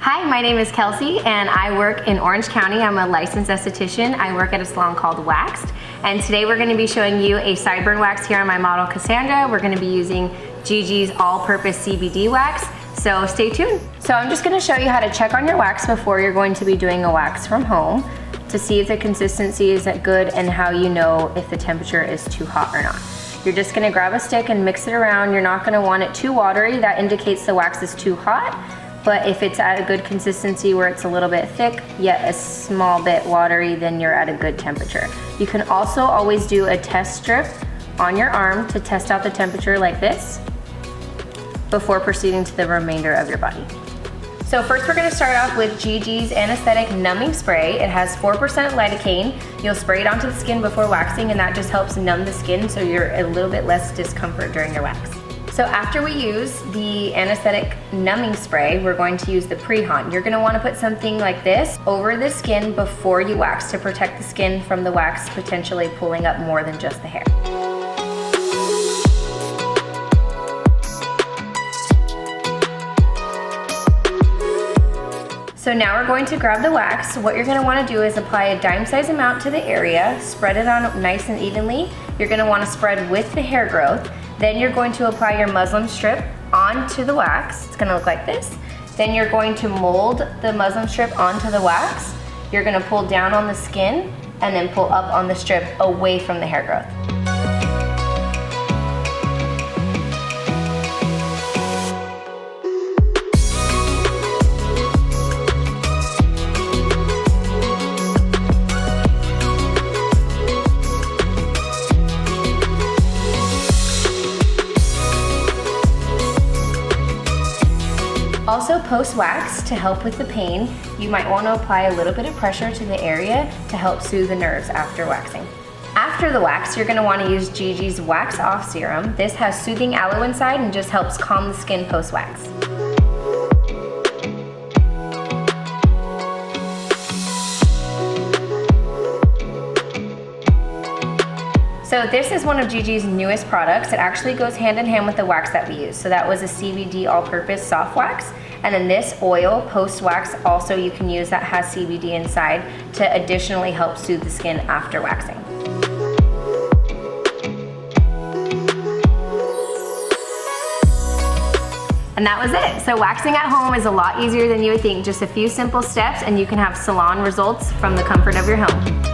Hi, my name is Kelsey and I work in Orange County. I'm a licensed esthetician. I work at a salon called Waxed. And today we're gonna be showing you a sideburn wax here on my model Cassandra. We're gonna be using GiGi's all-purpose CBD wax. So stay tuned. So I'm just gonna show you how to check on your wax before you're going to be doing a wax from home to see if the consistency is good and how you know if the temperature is too hot or not. You're just gonna grab a stick and mix it around. You're not gonna want it too watery. That indicates the wax is too hot. But if it's at a good consistency where it's a little bit thick, yet a small bit watery, then you're at a good temperature. You can also always do a test strip on your arm to test out the temperature like this before proceeding to the remainder of your body. So first we're gonna start off with GiGi's Anesthetic Numbing Spray. It has 4% lidocaine. You'll spray it onto the skin before waxing and that just helps numb the skin so you're a little bit less discomfort during your wax. So after we use the Anesthetic Numbing Spray, we're going to use the prehand. You're gonna wanna put something like this over the skin before you wax to protect the skin from the wax potentially pulling up more than just the hair. So now we're going to grab the wax. What you're gonna wanna do is apply a dime-size amount to the area, spread it on nice and evenly. You're gonna wanna spread with the hair growth. Then you're going to apply your muslin strip onto the wax. It's gonna look like this. Then you're going to mold the muslin strip onto the wax. You're gonna pull down on the skin and then pull up on the strip away from the hair growth. Also post-wax, to help with the pain, you might want to apply a little bit of pressure to the area to help soothe the nerves after waxing. After the wax, you're going to want to use GiGi's Wax Off Serum. This has soothing aloe inside and just helps calm the skin post-wax. So this is one of GiGi's newest products. It actually goes hand in hand with the wax that we use. So that was a CBD all-purpose soft wax. And then this oil, post-wax, also you can use that has CBD inside to additionally help soothe the skin after waxing. And that was it. So waxing at home is a lot easier than you would think. Just a few simple steps and you can have salon results from the comfort of your home.